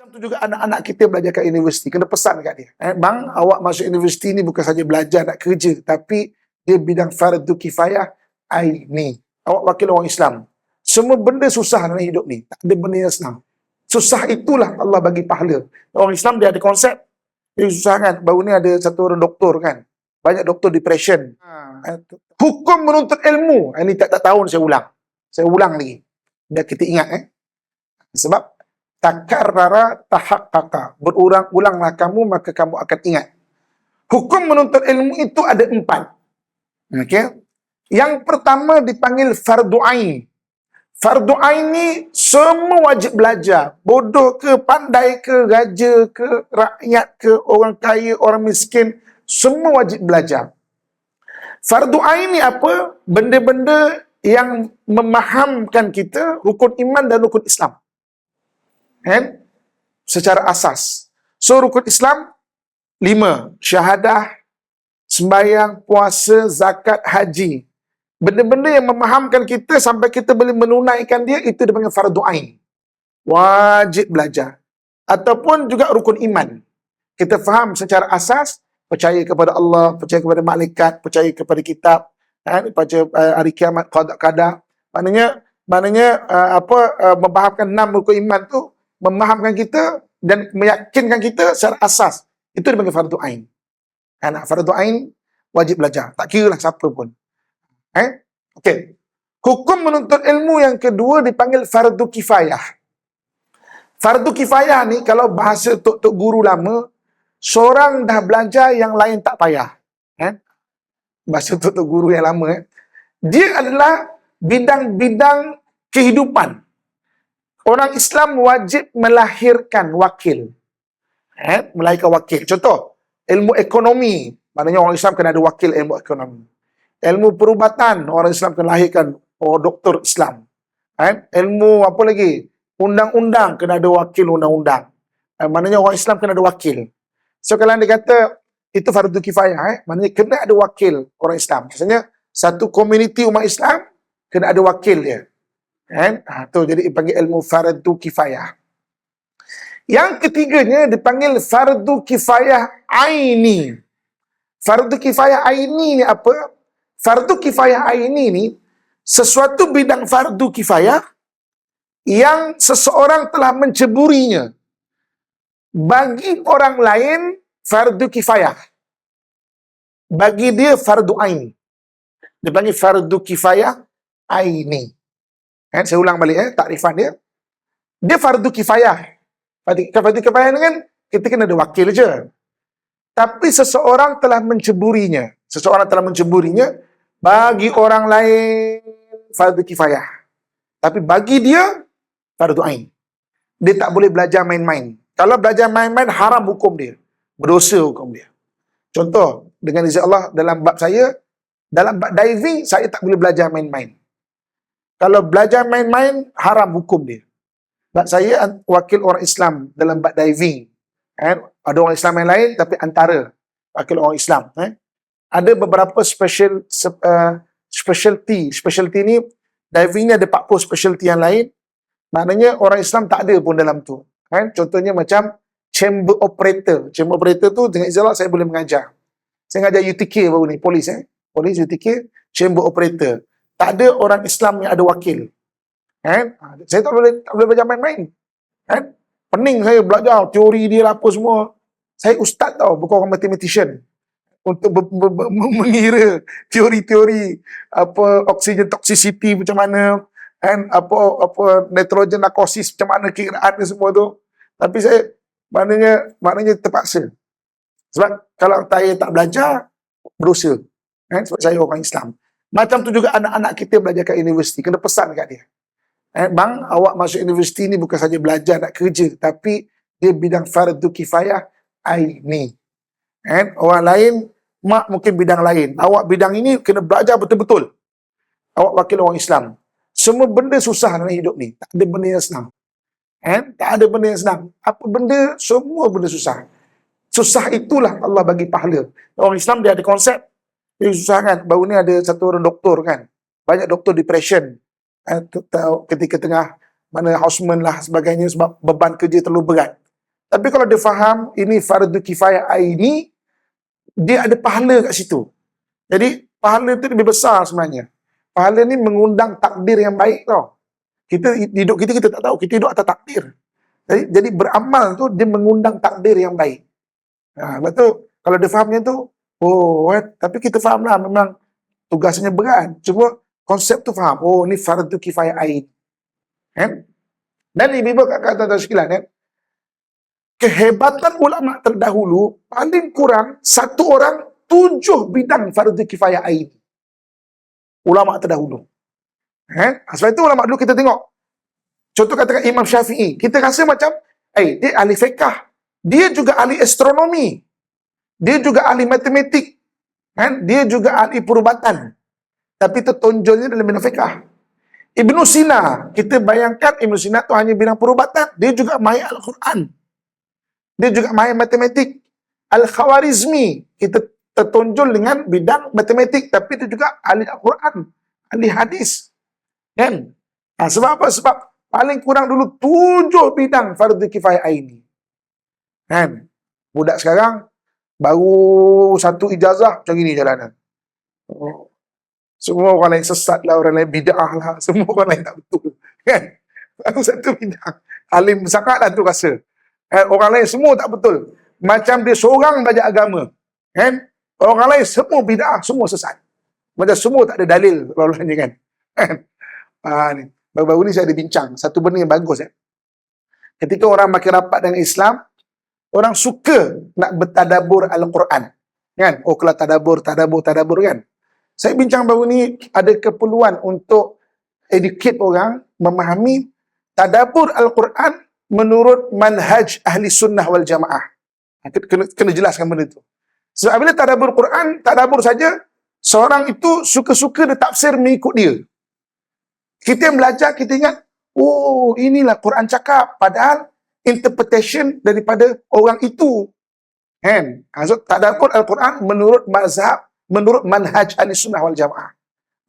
Macam tu juga anak-anak kita belajar kat universiti, kena pesan kat dia. Bang, awak masuk universiti ni bukan saja belajar nak kerja, tapi dia bidang fardu kifayah aini. Awak wakil orang Islam. Semua benda susah dalam hidup ni. Tak ada benda yang senang. Susah itulah Allah bagi pahala. Orang Islam dia ada konsep. Dia susah kan. Baru ni ada satu orang doktor kan. Banyak doktor depression. Hukum menuntut ilmu. Ini tak tahu saya ulang. Saya ulang lagi. Biar kita ingat Sebab takarrara tahaqqaqa. Berulang-ulanglah kamu, maka kamu akan ingat. Hukum menuntut ilmu itu ada 4. Okey. Yang pertama dipanggil fardu ain. Fardu ain ni semua wajib belajar. Bodoh ke, pandai ke, raja ke, rakyat ke, orang kaya, orang miskin, semua wajib belajar. Fardu ain ni apa? Benda-benda yang memahamkan kita rukun iman dan rukun Islam. Kan? Secara asas. So rukun Islam 5, syahadah, sembahyang, puasa, zakat, haji. Benda-benda yang memahamkan kita sampai kita boleh menunaikan dia, itu dipanggil fardu ain. Wajib belajar. Ataupun juga rukun iman. Kita faham secara asas, percaya kepada Allah, percaya kepada malaikat, percaya kepada kitab, percaya hari kiamat, qada. Maknanya memahamkan 6 rukun iman tu, memahamkan kita dan meyakinkan kita secara asas. Itu dipanggil fardu ain. Fardu ain wajib belajar. Tak kira lah siapa pun. Okey. Hukum menuntut ilmu yang kedua dipanggil fardu kifayah. Fardu kifayah ni kalau bahasa tok guru lama, seorang dah belajar yang lain tak payah. Bahasa tok guru yang lama. Dia adalah bidang-bidang kehidupan. Orang Islam wajib melahirkan wakil. Melahirkan wakil. Contoh, ilmu ekonomi. Maknanya orang Islam kena ada wakil ilmu ekonomi. Ilmu perubatan, orang Islam kena lahirkan doktor Islam. Ilmu apa lagi? Undang-undang, kena ada wakil undang-undang. Maknanya orang Islam kena ada wakil. So kalau dia kata, itu fardu kifayah, maknanya kena ada wakil orang Islam. Maksudnya, satu komuniti umat Islam, kena ada wakil dia. Tu jadi dipanggil ilmu fardu kifayah. Yang ketiganya dipanggil fardu kifayah aini. Fardu kifayah aini ni apa? Fardu kifayah aini ni sesuatu bidang fardu kifayah yang seseorang telah menceburinya. Bagi orang lain fardu kifayah. Bagi dia fardu ain. Dia panggil fardu kifayah aini. Saya ulang balik takrifan dia. Dia fardu kifayah. Fardu kifayah ni kan kita kena ada wakil je. Tapi seseorang telah menceburinya. Seseorang telah menceburinya bagi orang lain fardu kifayah. Tapi bagi dia fardu ain. Dia tak boleh belajar main-main. Kalau belajar main-main haram hukum dia. Berdosa hukum dia. Contoh, dengan izin Allah dalam bab saya, dalam bab diving saya tak boleh belajar main-main. Kalau belajar main-main haram hukum dia. Sebab saya wakil orang Islam dalam bab diving. Ada orang Islam yang lain tapi antara wakil orang Islam. Ada beberapa specialty ni, diving ni ada 40 specialty yang lain. Maknanya orang Islam tak ada pun dalam tu. Contohnya macam chamber operator. Chamber operator tu dengan izin Allah saya boleh mengajar. Saya mengajar UTK baru ni, polis Polis UTK, chamber operator. Tak ada orang Islam yang ada wakil. Saya tak boleh belajar main-main. Pening saya belajar teori dia lah apa semua. Saya ustaz tau, bukan orang mathematician. Untuk mengira teori-teori apa oxygen toxicity macam mana, apa nitrogen narkosis macam mana kiraan dia semua tu. Tapi saya maknanya terpaksa. Sebab kalau saya tak belajar berdosa. Sebab saya orang Islam. Macam tu juga anak-anak kita belajar kat universiti, kena pesan kat dia. Bang, awak masuk universiti ni bukan saja belajar nak kerja, tapi dia bidang fardu kifayah aini. Orang lain, mak mungkin bidang lain. Awak bidang ini kena belajar betul-betul. Awak wakil orang Islam. Semua benda susah dalam hidup ni. Tak ada benda yang senang. Tak ada benda yang senang. Apa benda, semua benda susah. Susah itulah Allah bagi pahala. Orang Islam dia ada konsep. Dia susah kan. Baru ni ada satu orang doktor kan. Banyak doktor depression. Ketika tengah mana houseman lah sebagainya sebab beban kerja terlalu berat. Tapi kalau dia faham ini fardu kifayah ini, dia ada pahala kat situ. Jadi pahala itu lebih besar sebenarnya. Pahala ni mengundang takdir yang baik tau. Kita hidup kita tak tahu, kita hidup atas takdir. Jadi beramal tu dia mengundang takdir yang baik. Lepas tu kalau dia fahamnya tu, tapi kita faham lah memang tugasnya berat. Cuma konsep tu faham. Oh, ni fardu kifayah ain. Kan? Dan ibu-ibu kata sekalian, kan? Kehebatan ulama terdahulu paling kurang satu orang 7 bidang fardu kifayah ain. Ulama terdahulu. Sebab itu ulama dulu kita tengok. Contoh katakan Imam Syafi'i. Kita rasa macam, dia ahli fiqh. Dia juga ahli astronomi. Dia juga ahli matematik. Dia juga ahli perubatan. Tapi tertonjolnya dalam bidang fiqh. Ibnu Sina. Kita bayangkan Ibnu Sina tu hanya bidang perubatan. Dia juga mahir Al-Quran. Dia juga mahir matematik. Al-Khawarizmi. Kita tertonjol dengan bidang matematik. Tapi dia juga ahli Al-Quran. Ahli hadis. Kan? Sebab apa? Sebab paling kurang dulu 7 bidang fardu kifayah ini. Kan? Budak sekarang baru 1 ijazah macam ini jalanan. Semua orang lain sesat lah, orang lain bid'ah lah, semua orang lain tak betul. Kan? Baru 1 bidang. Alim sangat lah tu rasa. Orang lain semua tak betul. Macam dia seorang belajar agama. Kan? Orang lain semua bid'ah, semua sesat. Macam semua tak ada dalil lalu-lalunya kan. Ni. Baru-baru ni saya ada bincang satu benda yang bagus. Ketika orang makin rapat dengan Islam, orang suka nak bertadabur Al-Quran. Kan? Kalau tadabur kan. Saya bincang baru ni ada keperluan untuk educate orang memahami tadabur Al-Quran menurut manhaj ahli sunnah wal jamaah. Kena jelaskan benda tu. Sebab bila tadabur Quran, tadabur saja, seorang itu suka-suka dia tafsir mengikut dia. Kita yang belajar, kita ingat, inilah Quran cakap. Padahal, interpretation daripada orang itu. Kan? So, tadabbur Al-Quran menurut mazhab, menurut manhaj ahli sunnah wal jamaah.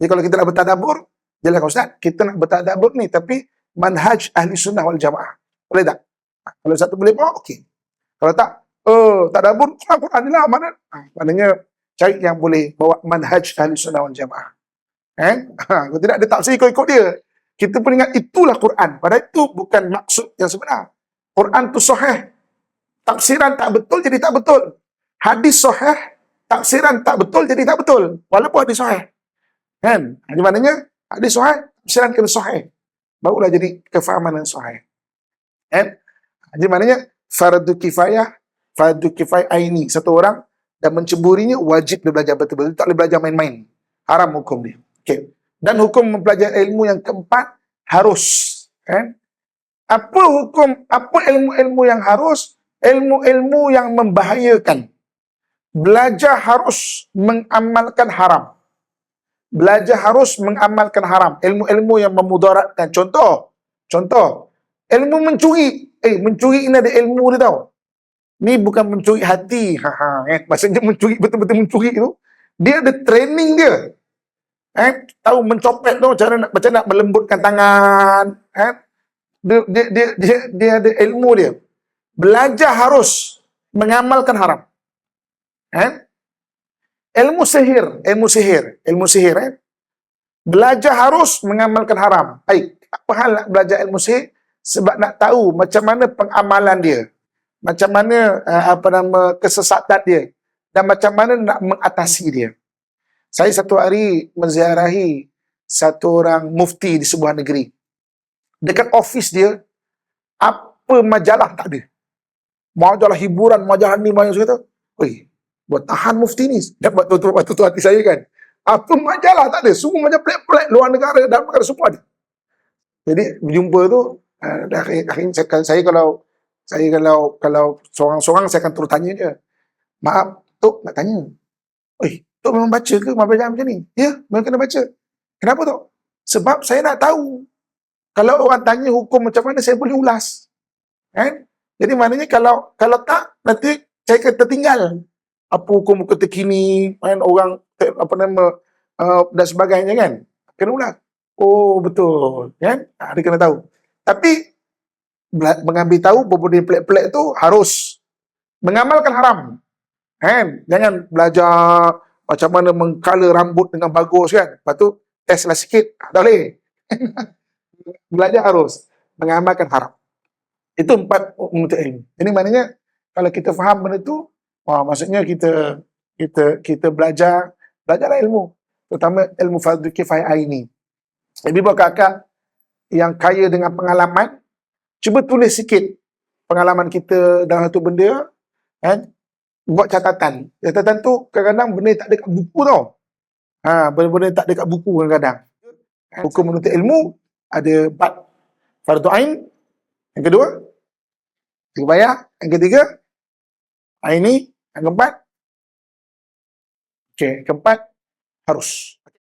Jadi kalau kita nak bertadabbur, jelaskan Ustaz, kita nak bertadabbur ni, tapi manhaj ahli sunnah wal jamaah. Boleh tak? Kalau satu boleh, okey. Kalau tak, tadabbur, Al-Quran ni lah. Maknanya, cari yang boleh bawa manhaj ahli sunnah wal jamaah. Kalau tidak ada tafsir ikut dia. Kita pun ingat itulah Quran. Padahal itu bukan maksud yang sebenar. Quran tu sahih. Tafsiran tak betul jadi tak betul. Hadis sahih, tafsiran tak betul jadi tak betul. Walaupun hadis sahih. Kan? Jadi maknanya hadis sahih, tafsiran kena sahih. Barulah jadi kefahaman yang sahih. Jadi maknanya fardu kifayah aini. Satu orang dan menceburinya wajib dia belajar betul-betul. Tak boleh belajar main-main. Haram hukum dia. Okay. Dan hukum mempelajari ilmu yang keempat harus. Apa ilmu-ilmu yang harus? Ilmu-ilmu yang membahayakan. Belajar harus mengamalkan haram. Belajar harus mengamalkan haram. Ilmu-ilmu yang memudaratkan. Contoh. Ilmu mencuri. Mencuri ini ada ilmu dia tau. Ni bukan mencuri hati. Maksudnya mencuri, betul-betul mencuri tu. Dia ada training dia. Tahu mencopet tu macam nak melembutkan tangan. Dia ada ilmu dia. Belajar harus mengamalkan haram. Ilmu sihir. Belajar harus mengamalkan haram. Apa hal nak belajar ilmu sihir? Sebab nak tahu macam mana pengamalan dia. Macam mana kesesatan dia. Dan macam mana nak mengatasi dia. Saya satu hari menziarahi satu orang mufti di sebuah negeri. Dekat office dia, apa majalah tak ada. Majalah hiburan, majalah ni, majalah tu. Buat tahan mufti ni. Dapat tutup hati saya kan. Apa majalah tak ada. Semua majalah pelik-pelik luar negara, dalam negara semua ada. Jadi berjumpa tu, akhirnya saya kalau seorang-seorang saya akan terus tanya dia. Maaf, Tok nak tanya. Tok memang baca ke belajar macam ni? Ya, memang kena baca. Kenapa Tok? Sebab saya nak tahu. Kalau orang tanya hukum macam mana, saya boleh ulas. Jadi maknanya kalau tak, nanti saya akan tertinggal. Apa hukum-hukum terkini, orang dan sebagainya kan. Kena ulas. Betul. Kan? Dia kena tahu. Tapi, mengambil tahu benda pelik-pelik tu harus. Mengamalkan haram. Kan? Jangan belajar macam mana mengcolor rambut dengan bagus kan. Lepas tu testlah sikit, tak boleh. Belajar harus. Mengamalkan haram. Itu 4 menuntut ilmu. Ini maknanya kalau kita faham benda tu, maksudnya kita belajarlah ilmu. Terutama ilmu fardu kifayah ini. Jadi buat kakak yang kaya dengan pengalaman, cuba tulis sikit pengalaman kita dalam satu benda, kan? Buat catatan. Catatan tu kadang-kadang benda tak ada kat buku tau. Benda-benda tak ada kat buku kadang-kadang. Hukum menuntut ilmu ada 4 fardu ain. Yang kedua, kifayah. Yang ketiga, ini. Yang keempat, harus.